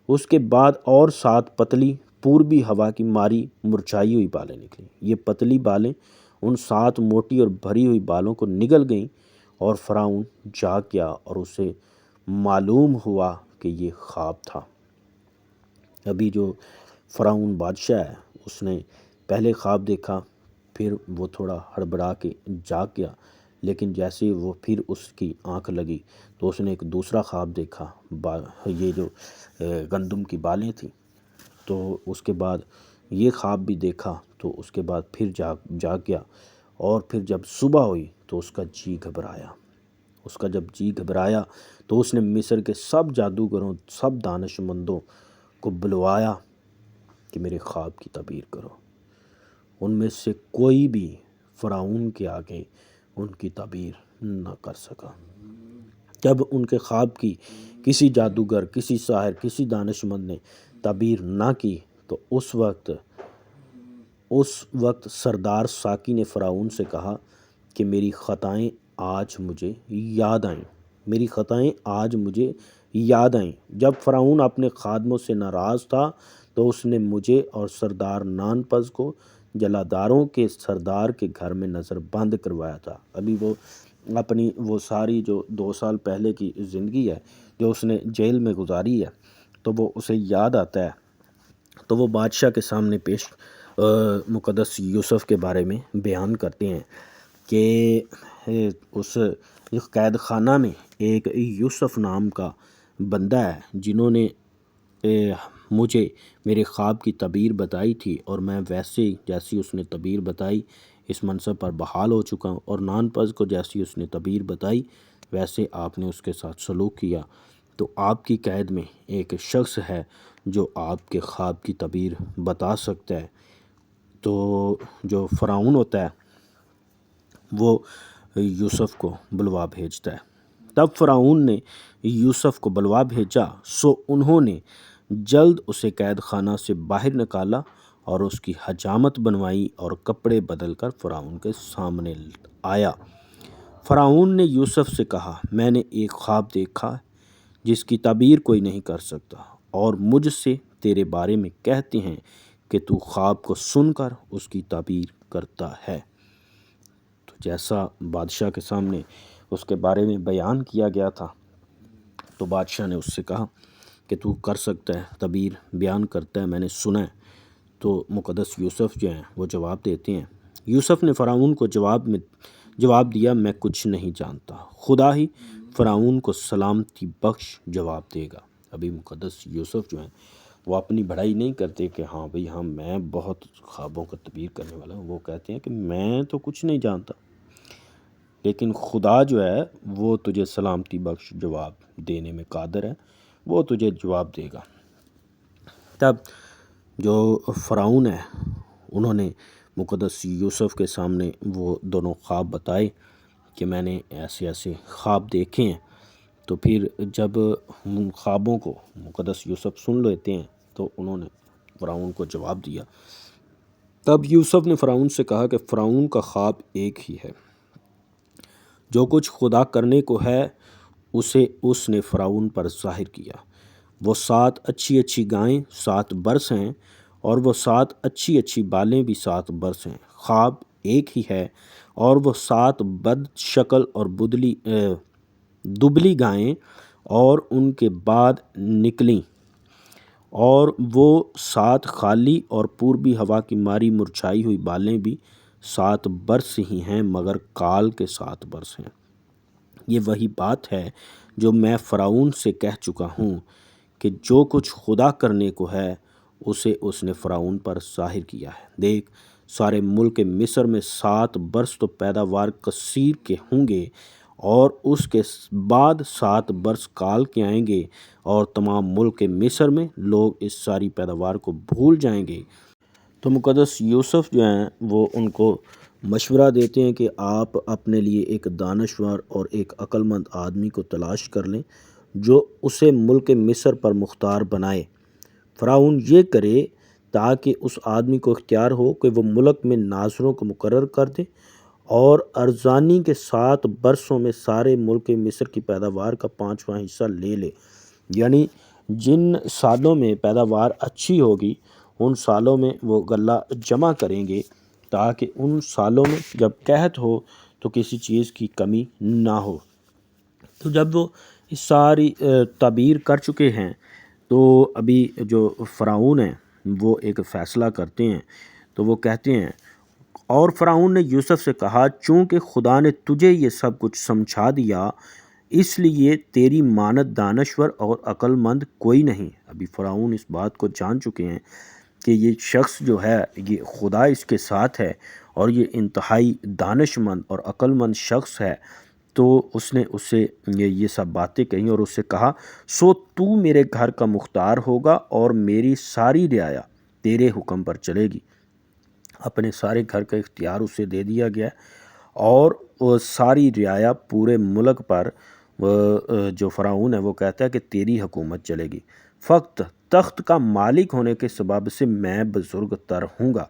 اس کے بعد اور 7 پتلی پوربی ہوا کی ماری مرچھائی ہوئی بالیں نکلی۔ یہ پتلی بالیں ان 7 موٹی اور بھری ہوئی بالوں کو نگل گئیں، اور فرعون جاگ گیا اور اسے معلوم ہوا کہ یہ خواب تھا۔ ابھی جو فرعون بادشاہ ہے اس نے پہلے خواب دیکھا، پھر وہ تھوڑا ہڑبڑا کے جاگ گیا، لیکن جیسے وہ پھر اس کی آنکھ لگی تو اس نے ایک دوسرا خواب دیکھا، یہ جو گندم کی بالیں تھیں، تو اس کے بعد یہ خواب بھی دیکھا، تو اس کے بعد پھر جاگ گیا، اور پھر جب صبح ہوئی تو اس کا جی گھبرایا تو اس نے مصر کے سب جادوگروں، سب دانش مندوں کو بلوایا کہ میرے خواب کی تعبیر کرو۔ ان میں سے کوئی بھی فرعون کے آگے ان کی تعبیر نہ کر سکا۔ جب ان کے خواب کی کسی جادوگر، کسی ساحر، کسی دانش مند نے تعبیر نہ کی تو اس وقت سردار ساقی نے فرعون سے کہا کہ میری خطائیں آج مجھے یاد آئیں۔ جب فرعون اپنے خادموں سے ناراض تھا تو اس نے مجھے اور سردار نان پز کو جلاداروں کے سردار کے گھر میں نظر بند کروایا تھا۔ ابھی وہ اپنی وہ ساری جو 2 سال پہلے کی زندگی ہے جو اس نے جیل میں گزاری ہے، تو وہ اسے یاد آتا ہے، تو وہ بادشاہ کے سامنے مقدس یوسف کے بارے میں بیان کرتے ہیں کہ اس قید خانہ میں ایک یوسف نام کا بندہ ہے، جنہوں نے مجھے میرے خواب کی تعبیر بتائی تھی، اور میں ویسے جیسی اس نے تعبیر بتائی اس منصب پر بحال ہو چکا ہوں، اور نان پز کو جیسی اس نے تعبیر بتائی ویسے آپ نے اس کے ساتھ سلوک کیا، تو آپ کی قید میں ایک شخص ہے جو آپ کے خواب کی تعبیر بتا سکتا ہے۔ تو جو فرعون ہوتا ہے وہ یوسف کو بلوا بھیجتا ہے۔ تب فرعون نے یوسف کو بلوا بھیجا، سو انہوں نے جلد اسے قید خانہ سے باہر نکالا اور اس کی حجامت بنوائی اور کپڑے بدل کر فرعون کے سامنے آیا۔ فرعون نے یوسف سے کہا، میں نے ایک خواب دیکھا ہے جس کی تعبیر کوئی نہیں کر سکتا، اور مجھ سے تیرے بارے میں کہتے ہیں کہ تو خواب کو سن کر اس کی تعبیر کرتا ہے۔ تو جیسا بادشاہ کے سامنے اس کے بارے میں بیان کیا گیا تھا، تو بادشاہ نے اس سے کہا کہ تو کر سکتا ہے، تعبیر بیان کرتا ہے، میں نے سنا ہے۔ تو مقدس یوسف جو ہیں وہ جواب دیتے ہیں۔ یوسف نے فرعون کو جواب دیا، میں کچھ نہیں جانتا، خدا ہی فرعون کو سلامتی بخش جواب دے گا۔ ابھی مقدس یوسف جو ہیں وہ اپنی بڑائی نہیں کرتے کہ ہاں بھئی میں بہت خوابوں کا تعبیر کرنے والا ہوں، وہ کہتے ہیں کہ میں تو کچھ نہیں جانتا، لیکن خدا جو ہے وہ تجھے سلامتی بخش جواب دینے میں قادر ہے، وہ تجھے جواب دے گا۔ تب جو فرعون ہے انہوں نے مقدس یوسف کے سامنے وہ دونوں خواب بتائے کہ میں نے ایسے ایسے خواب دیکھے ہیں۔ تو پھر جب ان خوابوں کو مقدس یوسف سن لیتے ہیں تو انہوں نے فرعون کو جواب دیا۔ تب یوسف نے فرعون سے کہا کہ فرعون کا خواب ایک ہی ہے، جو کچھ خدا کرنے کو ہے اسے اس نے فرعون پر ظاہر کیا۔ وہ 7 اچھی اچھی گائیں 7 برس ہیں، اور وہ 7 اچھی اچھی بالیں بھی 7 برس ہیں۔ خواب ایک ہی ہے، اور وہ 7 بد شکل اور دبلی گائیں اور ان کے بعد نکلیں، اور وہ 7 خالی اور پوربی ہوا کی ماری مرچھائی ہوئی بالیں بھی 7 برس ہی ہیں، مگر کال کے 7 برس ہیں۔ یہ وہی بات ہے جو میں فرعون سے کہہ چکا ہوں کہ جو کچھ خدا کرنے کو ہے اسے اس نے فرعون پر ظاہر کیا ہے۔ دیکھ، سارے ملک مصر میں 7 برس تو پیداوار کثیر کے ہوں گے، اور اس کے بعد 7 برس کال کے آئیں گے، اور تمام ملک مصر میں لوگ اس ساری پیداوار کو بھول جائیں گے۔ تو مقدس یوسف جو ہیں وہ ان کو مشورہ دیتے ہیں کہ آپ اپنے لیے ایک دانشور اور ایک عقل مند آدمی کو تلاش کر لیں جو اسے ملک مصر پر مختار بنائے۔ فرعون یہ کرے تاکہ اس آدمی کو اختیار ہو کہ وہ ملک میں ناظروں کو مقرر کر دے، اور ارزانی کے 7 برسوں میں سارے ملک مصر کی پیداوار کا 5واں حصہ لے لے۔ یعنی جن سالوں میں پیداوار اچھی ہوگی ان سالوں میں وہ غلہ جمع کریں گے، تاکہ ان سالوں میں جب قحط ہو تو کسی چیز کی کمی نہ ہو۔ تو جب وہ اس ساری تعبیر کر چکے ہیں تو ابھی جو فرعون ہیں وہ ایک فیصلہ کرتے ہیں۔ تو وہ کہتے ہیں، اور فرعون نے یوسف سے کہا، چونکہ خدا نے تجھے یہ سب کچھ سمجھا دیا، اس لیے تیری مانت دانشور اور عقل مند کوئی نہیں۔ ابھی فرعون اس بات کو جان چکے ہیں کہ یہ شخص جو ہے یہ خدا اس کے ساتھ ہے، اور یہ انتہائی دانش مند اور عقل مند شخص ہے۔ تو اس نے اس سے یہ سب باتیں کہیں اور اس سے کہا، سو تو میرے گھر کا مختار ہوگا، اور میری ساری رعایا تیرے حکم پر چلے گی۔ اپنے سارے گھر کا اختیار اسے دے دیا گیا، اور وہ ساری رعایا پورے ملک پر جو فرعون ہے وہ کہتا ہے کہ تیری حکومت چلے گی۔ فقط تخت کا مالک ہونے کے سبب سے میں بزرگ تر ہوں گا،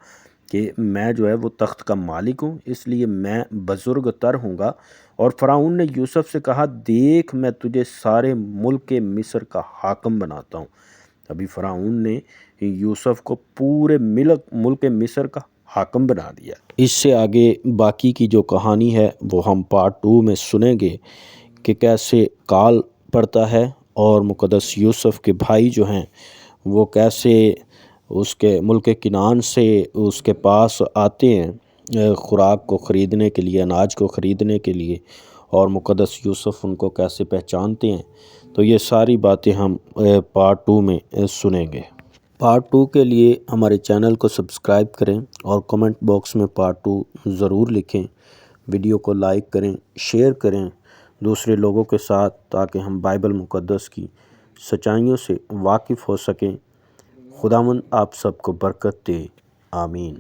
کہ میں جو ہے وہ تخت کا مالک ہوں، اس لیے میں بزرگ تر ہوں گا۔ اور فرعون نے یوسف سے کہا، دیکھ میں تجھے سارے ملک مصر کا حاکم بناتا ہوں۔ ابھی فرعون نے یوسف کو پورے ملک مصر کا حاکم بنا دیا۔ اس سے آگے باقی کی جو کہانی ہے وہ ہم پارٹ 2 میں سنیں گے کہ کیسے کال پڑتا ہے، اور مقدس یوسف کے بھائی جو ہیں وہ کیسے اس کے ملک کنعان سے اس کے پاس آتے ہیں خوراک کو خریدنے کے لیے، اناج کو خریدنے کے لیے، اور مقدس یوسف ان کو کیسے پہچانتے ہیں۔ تو یہ ساری باتیں ہم پارٹ 2 میں سنیں گے۔ پارٹ 2 کے لیے ہمارے چینل کو سبسکرائب کریں، اور کمنٹ باکس میں پارٹ 2 ضرور لکھیں۔ ویڈیو کو لائک کریں، شیئر کریں دوسرے لوگوں کے ساتھ، تاکہ ہم بائبل مقدس کی سچائیوں سے واقف ہو سکیں۔ خداوند آپ سب کو برکت دے، آمین۔